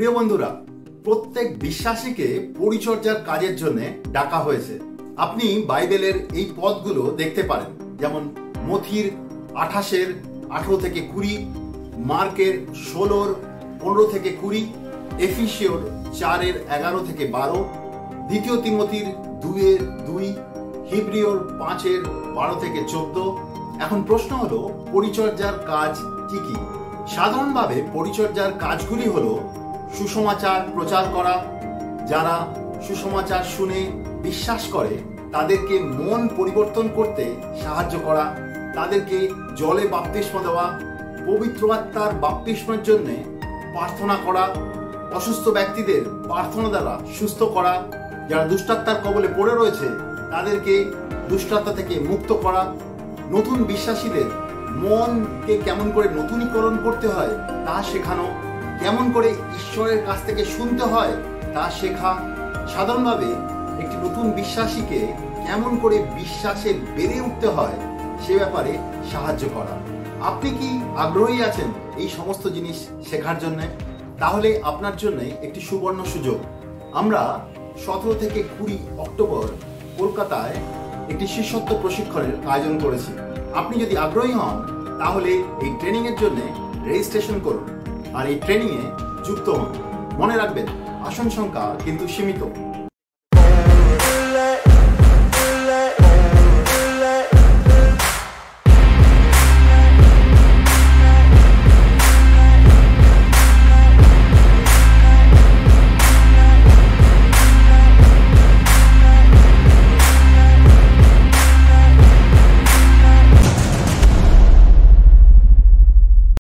প্রিয় বন্ধুরা, প্রত্যেক বিশ্বাসীকে পরিচর্যার কাজের জন্য ডাকা হয়েছে। আপনি বাইবেলের এই পদগুলো দেখতে পারেন, যেমন মথির 28-এর 18 থেকে 20, মার্কের 16-র 15 থেকে 20, এফিসীয়র 4-এর 11 থেকে 12, দ্বিতীয় তিমথির 2-এর 2, হিব্রিয়র 5-এর 12 থেকে 14। এখন প্রশ্ন হলো, পরিচর্যার কাজ কি কি? সাধারণভাবে পরিচর্যার কাজগুলি হলো সুসমাচার প্রচার করা, যারা সুসমাচার শুনে বিশ্বাস করে তাদেরকে মন পরিবর্তন করতে সাহায্য করা, তাদেরকে জলে বাপ্তিস্ম দেওয়া, পবিত্র আত্মার বাপ্তিস্মের জন্য প্রার্থনা করা, অসুস্থ ব্যক্তিদের প্রার্থনা দ্বারা সুস্থ করা, যারা দুষ্টাত্মার কবলে পড়ে রয়েছে তাদেরকে দুষ্টাত্মা থেকে মুক্ত করা, নতুন বিশ্বাসীদের মনকে কেমন করে নতুনীকরণ করতে হয় তা শেখানো, কেমন করে ঈশ্বরের কাছ থেকে শুনতে হয় তা শেখা, সাধারণভাবে একটি নতুন বিশ্বাসীকে কেমন করে বিশ্বাসে বেড়ে উঠতে হয় সে ব্যাপারে সাহায্য করা। আপনি কি আগ্রহী আছেন এই সমস্ত জিনিস শেখার জন্য? তাহলে আপনার জন্য একটি সুবর্ণ সুযোগ। আমরা 17 থেকে 20 অক্টোবর কলকাতায় একটি শিষ্যত্ব প্রশিক্ষণের আয়োজন করেছি। আপনি যদি আগ্রহী হন তাহলে এই ট্রেনিং এর জন্য রেজিস্ট্রেশন করুন আর এই ট্রেনিংয়ে যুক্ত হন। মনে রাখবেন, আসন সংখ্যা কিন্তু সীমিত।